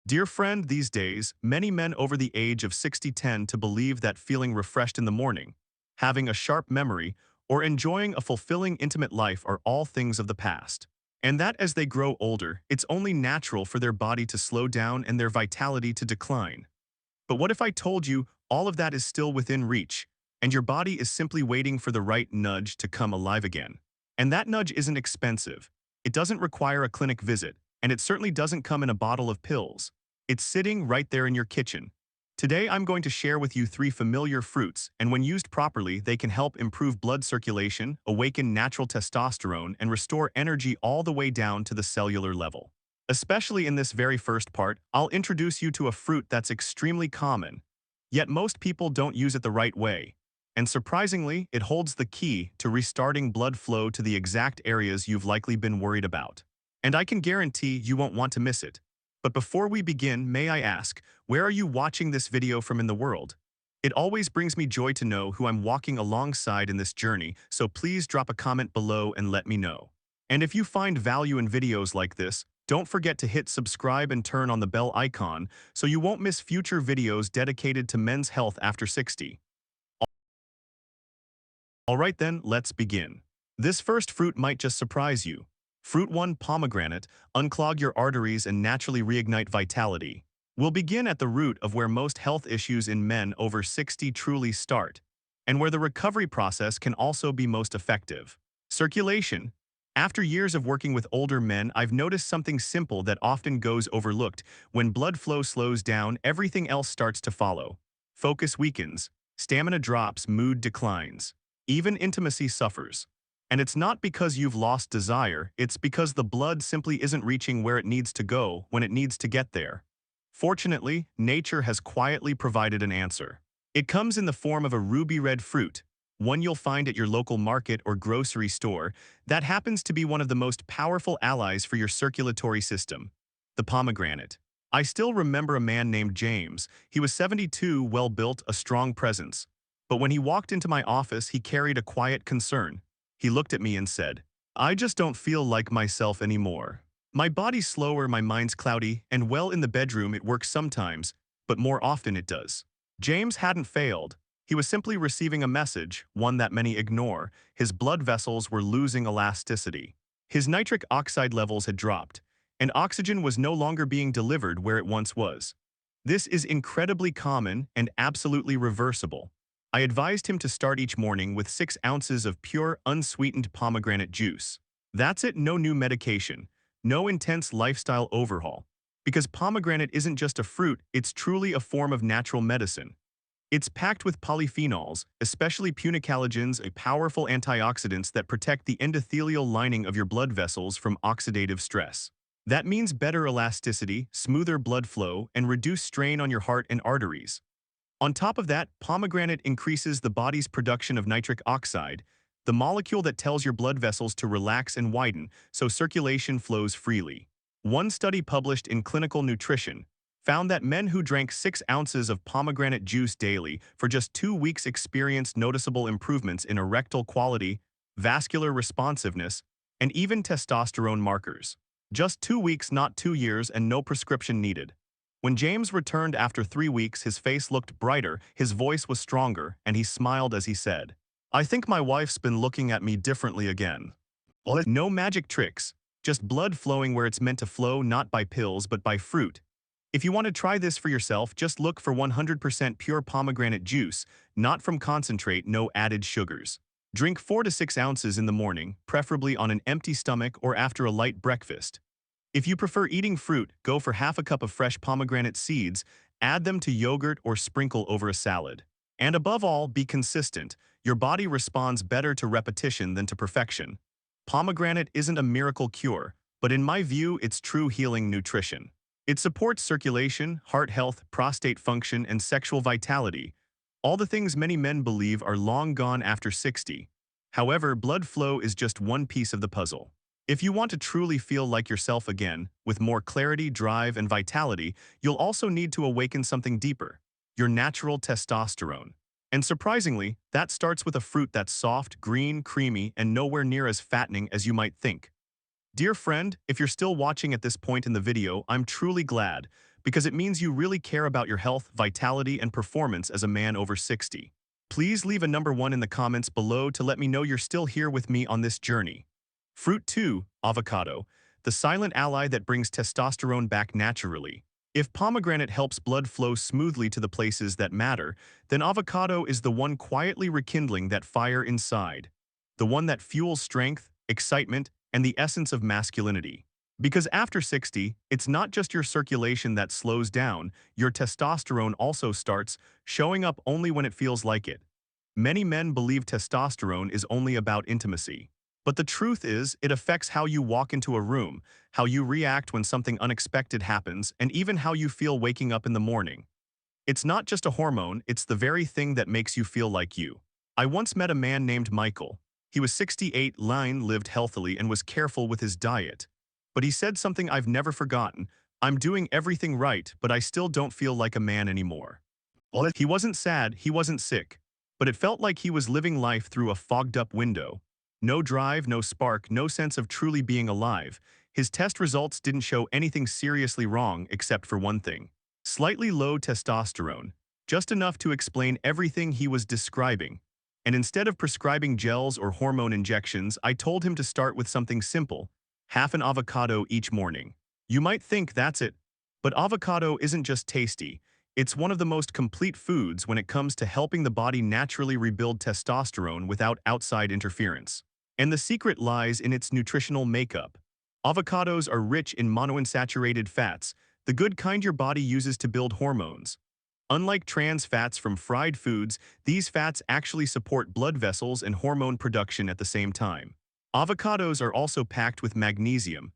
Dear friend, these days, many men over the age of 60 tend to believe that feeling refreshed in the morning, having a sharp memory, or enjoying a fulfilling intimate life are all things of the past. And that as they grow older, it's only natural for their body to slow down and their vitality to decline. But what if I told you all of that is still within reach, and your body is simply waiting for the right nudge to come alive again? And that nudge isn't expensive. It doesn't require a clinic visit, and it certainly doesn't come in a bottle of pills. It's sitting right there in your kitchen. Today, I'm going to share with you three familiar fruits, and when used properly, they can help improve blood circulation, awaken natural testosterone, and restore energy all the way down to the cellular level. Especially in this very first part, I'll introduce you to a fruit that's extremely common, yet most people don't use it the right way. And surprisingly, it holds the key to restarting blood flow to the exact areas you've likely been worried about. And I can guarantee you won't want to miss it. But before we begin, may I ask, where are you watching this video from in the world? It always brings me joy to know who I'm walking alongside in this journey, so please drop a comment below and let me know. And if you find value in videos like this, don't forget to hit subscribe and turn on the bell icon so you won't miss future videos dedicated to men's health after 60. Alright then, let's begin. This first fruit might just surprise you. Fruit 1, pomegranate, unclog your arteries and naturally reignite vitality. We'll begin at the root of where most health issues in men over 60 truly start, and where the recovery process can also be most effective. Circulation. After years of working with older men, I've noticed something simple that often goes overlooked. When blood flow slows down, everything else starts to follow. Focus weakens, stamina drops, mood declines. Even intimacy suffers. And it's not because you've lost desire, it's because the blood simply isn't reaching where it needs to go when it needs to get there. Fortunately, nature has quietly provided an answer. It comes in the form of a ruby red fruit, one you'll find at your local market or grocery store, that happens to be one of the most powerful allies for your circulatory system, the pomegranate. I still remember a man named James. He was 72, well-built, a strong presence. But when he walked into my office, he carried a quiet concern. He looked at me and said, "I just don't feel like myself anymore. My body's slower, my mind's cloudy, and well, in the bedroom it works sometimes, but more often it does." James hadn't failed. He was simply receiving a message, one that many ignore. His blood vessels were losing elasticity. His nitric oxide levels had dropped, and oxygen was no longer being delivered where it once was. This is incredibly common and absolutely reversible. I advised him to start each morning with 6 ounces of pure, unsweetened pomegranate juice. That's it, no new medication, no intense lifestyle overhaul. Because pomegranate isn't just a fruit, it's truly a form of natural medicine. It's packed with polyphenols, especially punicalagins, a powerful antioxidants that protect the endothelial lining of your blood vessels from oxidative stress. That means better elasticity, smoother blood flow, and reduced strain on your heart and arteries. On top of that, pomegranate increases the body's production of nitric oxide, the molecule that tells your blood vessels to relax and widen so circulation flows freely. One study published in Clinical Nutrition found that men who drank 6 ounces of pomegranate juice daily for just 2 weeks experienced noticeable improvements in erectile quality, vascular responsiveness, and even testosterone markers. Just 2 weeks, not 2 years, and no prescription needed. When James returned after 3 weeks, his face looked brighter, his voice was stronger, and he smiled as he said, "I think my wife's been looking at me differently again." No magic tricks, just blood flowing where it's meant to flow, not by pills but by fruit. If you want to try this for yourself, just look for 100% pure pomegranate juice, not from concentrate, no added sugars. Drink 4 to 6 ounces in the morning, preferably on an empty stomach or after a light breakfast. If you prefer eating fruit, go for half a cup of fresh pomegranate seeds, add them to yogurt or sprinkle over a salad. And above all, be consistent. Your body responds better to repetition than to perfection. Pomegranate isn't a miracle cure, but in my view, it's true healing nutrition. It supports circulation, heart health, prostate function, and sexual vitality, all the things many men believe are long gone after 60. However, blood flow is just one piece of the puzzle. If you want to truly feel like yourself again, with more clarity, drive, and vitality, you'll also need to awaken something deeper, your natural testosterone. And surprisingly, that starts with a fruit that's soft, green, creamy, and nowhere near as fattening as you might think. Dear friend, if you're still watching at this point in the video, I'm truly glad, because it means you really care about your health, vitality, and performance as a man over 60. Please leave a number 1 in the comments below to let me know you're still here with me on this journey. Fruit 2, avocado, the silent ally that brings testosterone back naturally. If pomegranate helps blood flow smoothly to the places that matter, then avocado is the one quietly rekindling that fire inside. The one that fuels strength, excitement, and the essence of masculinity. Because after 60, it's not just your circulation that slows down, your testosterone also starts showing up only when it feels like it. Many men believe testosterone is only about intimacy. But the truth is, it affects how you walk into a room, how you react when something unexpected happens, and even how you feel waking up in the morning. It's not just a hormone, it's the very thing that makes you feel like you. I once met a man named Michael. He was 68, lived healthily, and was careful with his diet. But he said something I've never forgotten: "I'm doing everything right, but I still don't feel like a man anymore." He wasn't sad, he wasn't sick, but it felt like he was living life through a fogged-up window. No drive, no spark, no sense of truly being alive. His test results didn't show anything seriously wrong except for one thing: slightly low testosterone, just enough to explain everything he was describing. And instead of prescribing gels or hormone injections, I told him to start with something simple: half an avocado each morning. You might think that's it, but avocado isn't just tasty. It's one of the most complete foods when it comes to helping the body naturally rebuild testosterone without outside interference. And the secret lies in its nutritional makeup. Avocados are rich in monounsaturated fats, the good kind your body uses to build hormones. Unlike trans fats from fried foods, these fats actually support blood vessels and hormone production at the same time. Avocados are also packed with magnesium,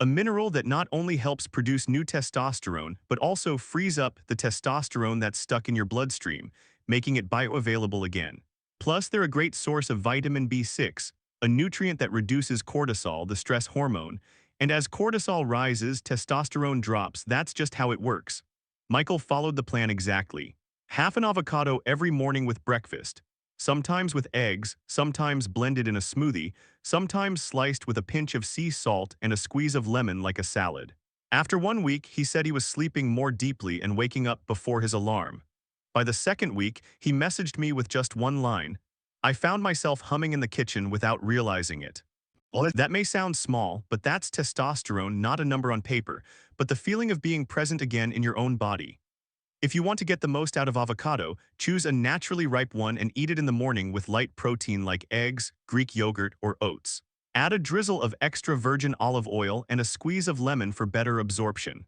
a mineral that not only helps produce new testosterone, but also frees up the testosterone that's stuck in your bloodstream, making it bioavailable again. Plus, they're a great source of vitamin B6, a nutrient that reduces cortisol, the stress hormone, and as cortisol rises, testosterone drops. That's just how it works. Michael followed the plan exactly. Half an avocado every morning with breakfast, sometimes with eggs, sometimes blended in a smoothie, sometimes sliced with a pinch of sea salt and a squeeze of lemon like a salad. After 1 week, he said he was sleeping more deeply and waking up before his alarm. By the second week, he messaged me with just one line: "I found myself humming in the kitchen without realizing it." That may sound small, but that's testosterone, not a number on paper, but the feeling of being present again in your own body. If you want to get the most out of avocado, choose a naturally ripe one and eat it in the morning with light protein like eggs, Greek yogurt, or oats. Add a drizzle of extra virgin olive oil and a squeeze of lemon for better absorption.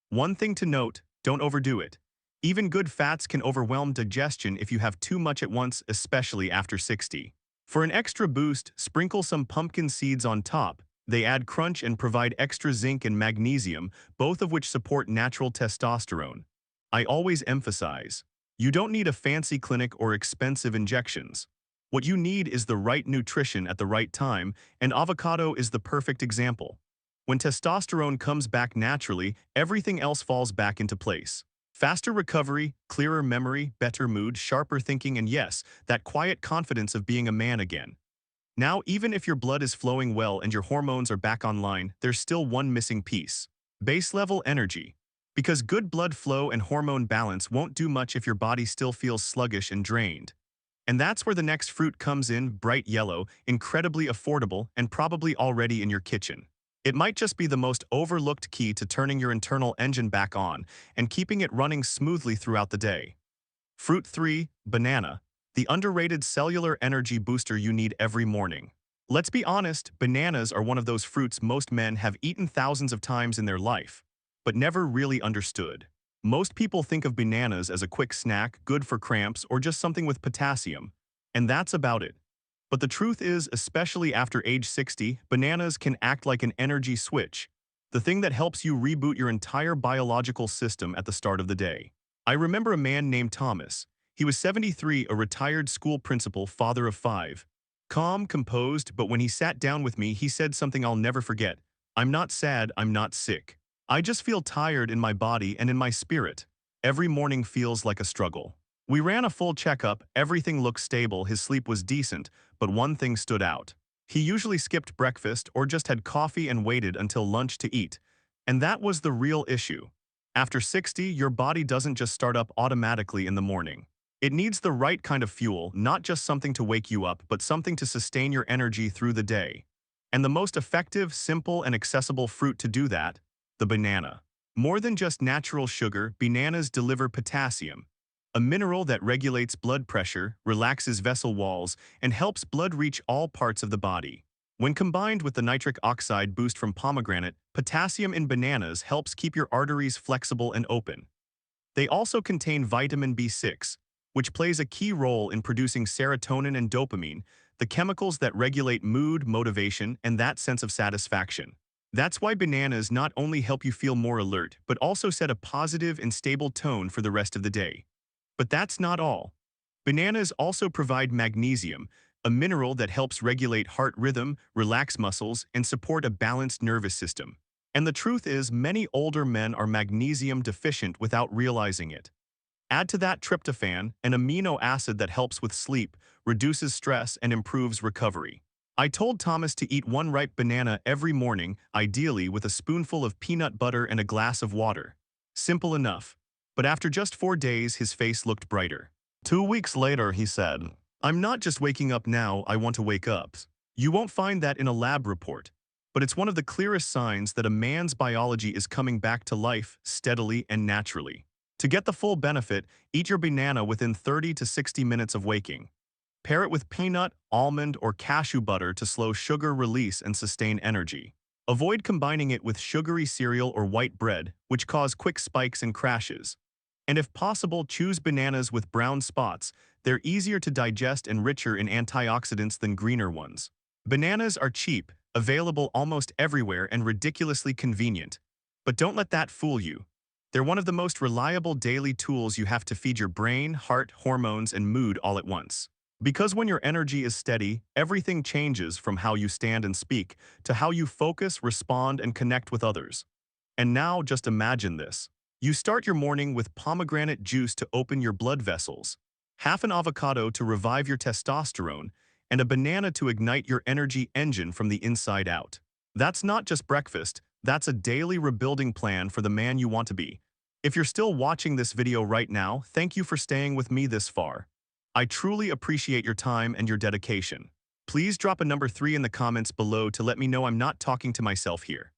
One thing to note: don't overdo it. Even good fats can overwhelm digestion if you have too much at once, especially after 60. For an extra boost, sprinkle some pumpkin seeds on top. They add crunch and provide extra zinc and magnesium, both of which support natural testosterone. I always emphasize, you don't need a fancy clinic or expensive injections. What you need is the right nutrition at the right time, and avocado is the perfect example. When testosterone comes back naturally, everything else falls back into place. Faster recovery, clearer memory, better mood, sharper thinking, and yes, that quiet confidence of being a man again. Now, even if your blood is flowing well and your hormones are back online, there's still one missing piece: base level energy. Because good blood flow and hormone balance won't do much if your body still feels sluggish and drained. And that's where the next fruit comes in: bright yellow, incredibly affordable, and probably already in your kitchen. It might just be the most overlooked key to turning your internal engine back on and keeping it running smoothly throughout the day. Fruit 3, banana, the underrated cellular energy booster you need every morning. Let's be honest, bananas are one of those fruits most men have eaten thousands of times in their life, but never really understood. Most people think of bananas as a quick snack, good for cramps, or just something with potassium, and that's about it. But the truth is, especially after age 60, bananas can act like an energy switch, the thing that helps you reboot your entire biological system at the start of the day. I remember a man named Thomas. He was 73, a retired school principal, father of 5. Calm, composed, but when he sat down with me, he said something I'll never forget: "I'm not sad, I'm not sick. I just feel tired in my body and in my spirit. Every morning feels like a struggle." We ran a full checkup, everything looked stable, his sleep was decent, but one thing stood out. He usually skipped breakfast or just had coffee and waited until lunch to eat. And that was the real issue. After 60, your body doesn't just start up automatically in the morning. It needs the right kind of fuel, not just something to wake you up, but something to sustain your energy through the day. And the most effective, simple, and accessible fruit to do that? The banana. More than just natural sugar, bananas deliver potassium, a mineral that regulates blood pressure, relaxes vessel walls, and helps blood reach all parts of the body. When combined with the nitric oxide boost from pomegranate, potassium in bananas helps keep your arteries flexible and open. They also contain vitamin B6, which plays a key role in producing serotonin and dopamine, the chemicals that regulate mood, motivation, and that sense of satisfaction. That's why bananas not only help you feel more alert, but also set a positive and stable tone for the rest of the day. But that's not all. Bananas also provide magnesium, a mineral that helps regulate heart rhythm, relax muscles, and support a balanced nervous system. And the truth is, many older men are magnesium deficient without realizing it. Add to that tryptophan, an amino acid that helps with sleep, reduces stress, and improves recovery. I told Thomas to eat one ripe banana every morning, ideally with a spoonful of peanut butter and a glass of water. Simple enough. But after just 4 days, his face looked brighter. 2 weeks later, he said, "I'm not just waking up now, I want to wake up." You won't find that in a lab report, but it's one of the clearest signs that a man's biology is coming back to life steadily and naturally. To get the full benefit, eat your banana within 30 to 60 minutes of waking. Pair it with peanut, almond, or cashew butter to slow sugar release and sustain energy. Avoid combining it with sugary cereal or white bread, which cause quick spikes and crashes. And if possible, choose bananas with brown spots. They're easier to digest and richer in antioxidants than greener ones. Bananas are cheap, available almost everywhere, and ridiculously convenient. But don't let that fool you. They're one of the most reliable daily tools you have to feed your brain, heart, hormones, and mood all at once. Because when your energy is steady, everything changes from how you stand and speak to how you focus, respond, and connect with others. And now just imagine this. You start your morning with pomegranate juice to open your blood vessels, half an avocado to revive your testosterone, and a banana to ignite your energy engine from the inside out. That's not just breakfast, that's a daily rebuilding plan for the man you want to be. If you're still watching this video right now, thank you for staying with me this far. I truly appreciate your time and your dedication. Please drop a number 3 in the comments below to let me know I'm not talking to myself here.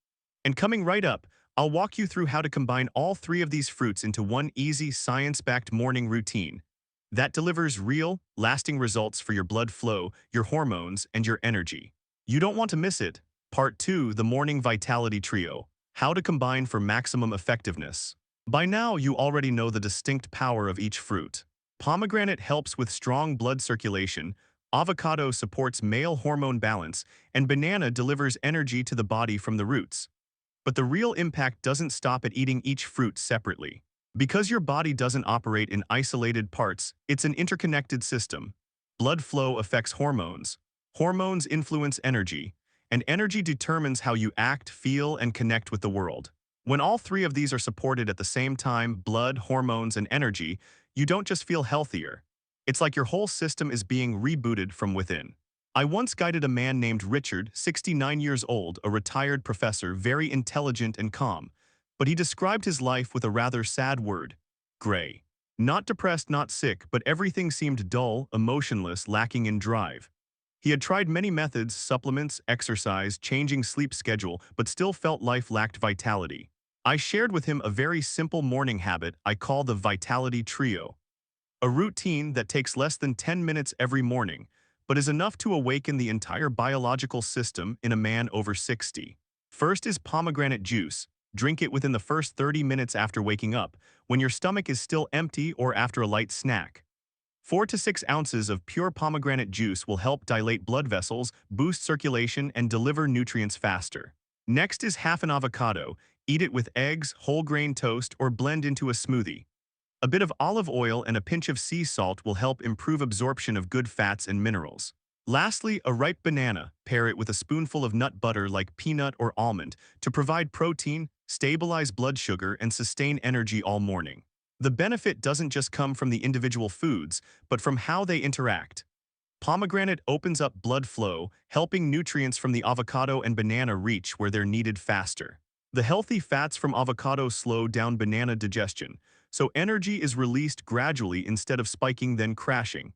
And coming right up, I'll walk you through how to combine all 3 of these fruits into one easy, science-backed morning routine that delivers real, lasting results for your blood flow, your hormones, and your energy. You don't want to miss it. Part 2, the Morning Vitality Trio. How to combine for maximum effectiveness. By now, you already know the distinct power of each fruit. Pomegranate helps with strong blood circulation, avocado supports male hormone balance, and banana delivers energy to the body from the roots. But the real impact doesn't stop at eating each fruit separately. Because your body doesn't operate in isolated parts, it's an interconnected system. Blood flow affects hormones. Hormones influence energy, and energy determines how you act, feel, and connect with the world. When all 3 of these are supported at the same time, blood, hormones, and energy, you don't just feel healthier. It's like your whole system is being rebooted from within. I once guided a man named Richard, 69 years old, a retired professor, very intelligent and calm. But he described his life with a rather sad word: gray. Not depressed, not sick, but everything seemed dull, emotionless, lacking in drive. He had tried many methods, supplements, exercise, changing sleep schedule, but still felt life lacked vitality. I shared with him a very simple morning habit I call the Vitality Trio. A routine that takes less than 10 minutes every morning, but is enough to awaken the entire biological system in a man over 60. First is pomegranate juice. Drink it within the first 30 minutes after waking up, when your stomach is still empty or after a light snack. 4 to 6 ounces of pure pomegranate juice will help dilate blood vessels, boost circulation, and deliver nutrients faster. Next is half an avocado. Eat it with eggs, whole grain toast, or blend into a smoothie. A bit of olive oil and a pinch of sea salt will help improve absorption of good fats and minerals. Lastly, a ripe banana. Pair it with a spoonful of nut butter like peanut or almond to provide protein, stabilize blood sugar, and sustain energy all morning. The benefit doesn't just come from the individual foods, but from how they interact. Pomegranate opens up blood flow, helping nutrients from the avocado and banana reach where they're needed faster. The healthy fats from avocado slow down banana digestion, so energy is released gradually instead of spiking then crashing.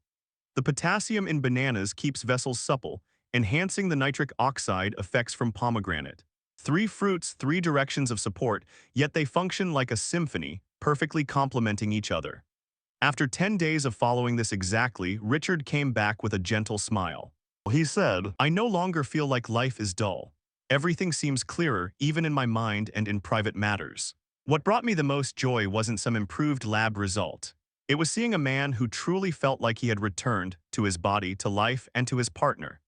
The potassium in bananas keeps vessels supple, enhancing the nitric oxide effects from pomegranate. Three fruits, three directions of support, yet they function like a symphony, perfectly complementing each other. After 10 days of following this exactly, Richard came back with a gentle smile. He said, "I no longer feel like life is dull. Everything seems clearer, even in my mind and in private matters." What brought me the most joy wasn't some improved lab result. It was seeing a man who truly felt like he had returned to his body, to life, and to his partner.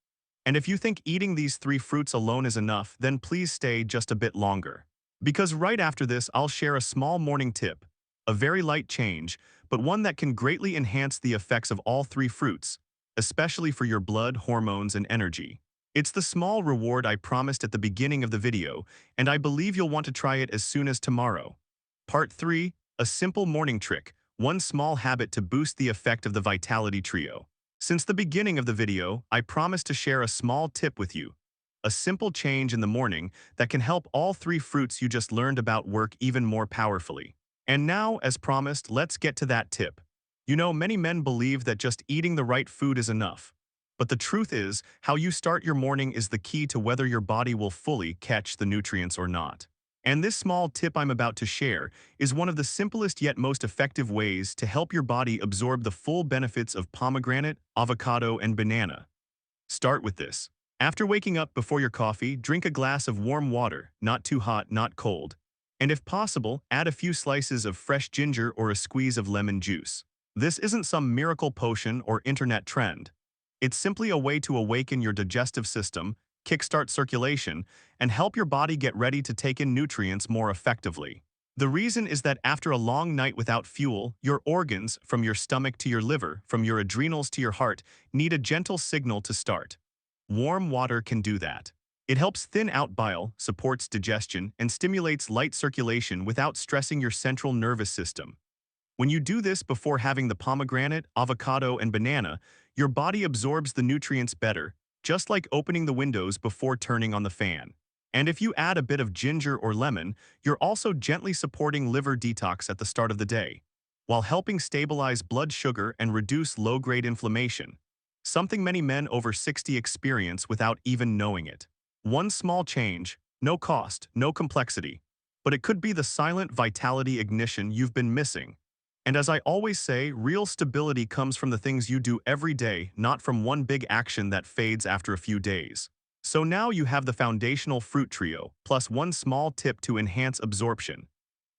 And if you think eating these three fruits alone is enough, then please stay just a bit longer. Because right after this, I'll share a small morning tip, a very light change, but one that can greatly enhance the effects of all three fruits, especially for your blood, hormones, and energy. It's the small reward I promised at the beginning of the video, and I believe you'll want to try it as soon as tomorrow. Part 3, a simple morning trick, one small habit to boost the effect of the Vitality Trio. Since the beginning of the video, I promised to share a small tip with you. A simple change in the morning that can help all three fruits you just learned about work even more powerfully. And now, as promised, let's get to that tip. You know, many men believe that just eating the right food is enough. But the truth is, how you start your morning is the key to whether your body will fully catch the nutrients or not. And this small tip I'm about to share is one of the simplest yet most effective ways to help your body absorb the full benefits of pomegranate, avocado, and banana. Start with this. After waking up before your coffee, drink a glass of warm water, not too hot, not cold. And if possible, add a few slices of fresh ginger or a squeeze of lemon juice. This isn't some miracle potion or internet trend. It's simply a way to awaken your digestive system, kickstart circulation, and help your body get ready to take in nutrients more effectively. The reason is that after a long night without fuel, your organs, from your stomach to your liver, from your adrenals to your heart, need a gentle signal to start. Warm water can do that. It helps thin out bile, supports digestion, and stimulates light circulation without stressing your central nervous system. When you do this before having the pomegranate, avocado, and banana, your body absorbs the nutrients better, just like opening the windows before turning on the fan. And if you add a bit of ginger or lemon, you're also gently supporting liver detox at the start of the day, while helping stabilize blood sugar and reduce low-grade inflammation, something many men over 60 experience without even knowing it. One small change, no cost, no complexity, but it could be the silent vitality ignition you've been missing. And as I always say, real stability comes from the things you do every day, not from one big action that fades after a few days. So now you have the foundational fruit trio, plus one small tip to enhance absorption.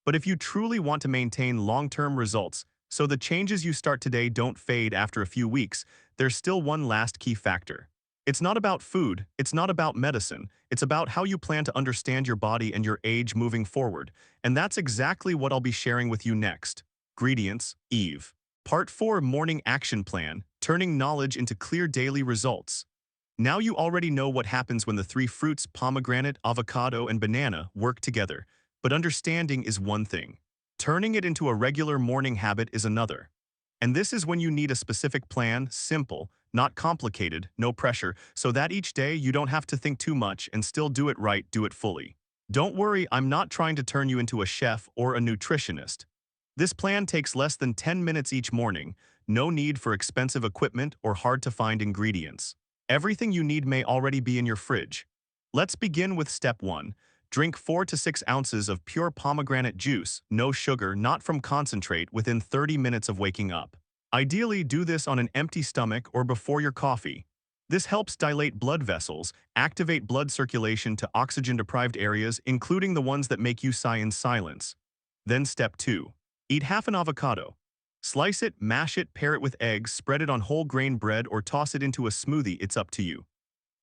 But if you truly want to maintain long-term results, so the changes you start today don't fade after a few weeks, there's still one last key factor. It's not about food, it's not about medicine, it's about how you plan to understand your body and your age moving forward, and that's exactly what I'll be sharing with you next. Ingredients, Eve. Part 4 Morning Action Plan, Turning Knowledge into Clear Daily Results. Now you already know what happens when the three fruits, pomegranate, avocado, and banana, work together. But understanding is one thing. Turning it into a regular morning habit is another. And this is when you need a specific plan, simple, not complicated, no pressure, so that each day you don't have to think too much and still do it right, do it fully. Don't worry, I'm not trying to turn you into a chef or a nutritionist. This plan takes less than 10 minutes each morning, no need for expensive equipment or hard-to-find ingredients. Everything you need may already be in your fridge. Let's begin with step 1. Drink 4 to 6 ounces of pure pomegranate juice, no sugar, not from concentrate, within 30 minutes of waking up. Ideally, do this on an empty stomach or before your coffee. This helps dilate blood vessels, activate blood circulation to oxygen-deprived areas, including the ones that make you sigh in silence. Then step 2. Eat half an avocado. Slice it, mash it, pair it with eggs, spread it on whole grain bread, or toss it into a smoothie, it's up to you.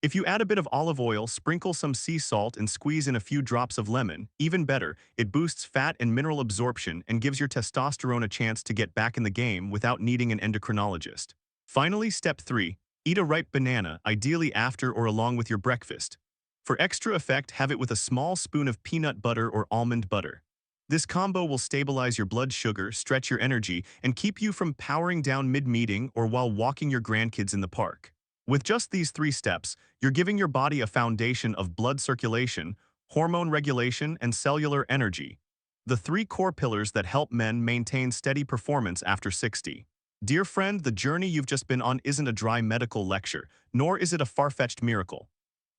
If you add a bit of olive oil, sprinkle some sea salt, and squeeze in a few drops of lemon, even better, it boosts fat and mineral absorption and gives your testosterone a chance to get back in the game without needing an endocrinologist. Finally, step 3. Eat a ripe banana, ideally after or along with your breakfast. For extra effect, have it with a small spoon of peanut butter or almond butter. This combo will stabilize your blood sugar, stretch your energy, and keep you from powering down mid-meeting or while walking your grandkids in the park. With just these 3 steps, you're giving your body a foundation of blood circulation, hormone regulation, and cellular energy. The three core pillars that help men maintain steady performance after 60. Dear friend, the journey you've just been on isn't a dry medical lecture, nor is it a far-fetched miracle.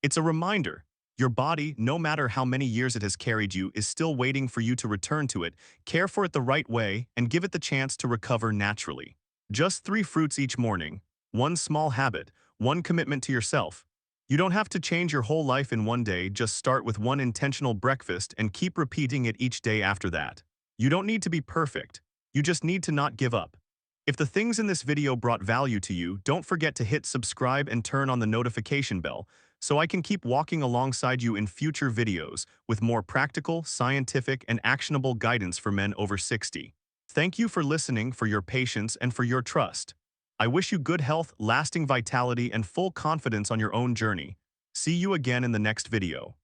It's a reminder. Your body, no matter how many years it has carried you, is still waiting for you to return to it, care for it the right way, and give it the chance to recover naturally. Just 3 fruits each morning, one small habit, one commitment to yourself. You don't have to change your whole life in one day, just start with one intentional breakfast and keep repeating it each day after that. You don't need to be perfect. You just need to not give up. If the things in this video brought value to you, don't forget to hit subscribe and turn on the notification bell so I can keep walking alongside you in future videos with more practical, scientific, and actionable guidance for men over 60. Thank you for listening, for your patience, and for your trust. I wish you good health, lasting vitality, and full confidence on your own journey. See you again in the next video.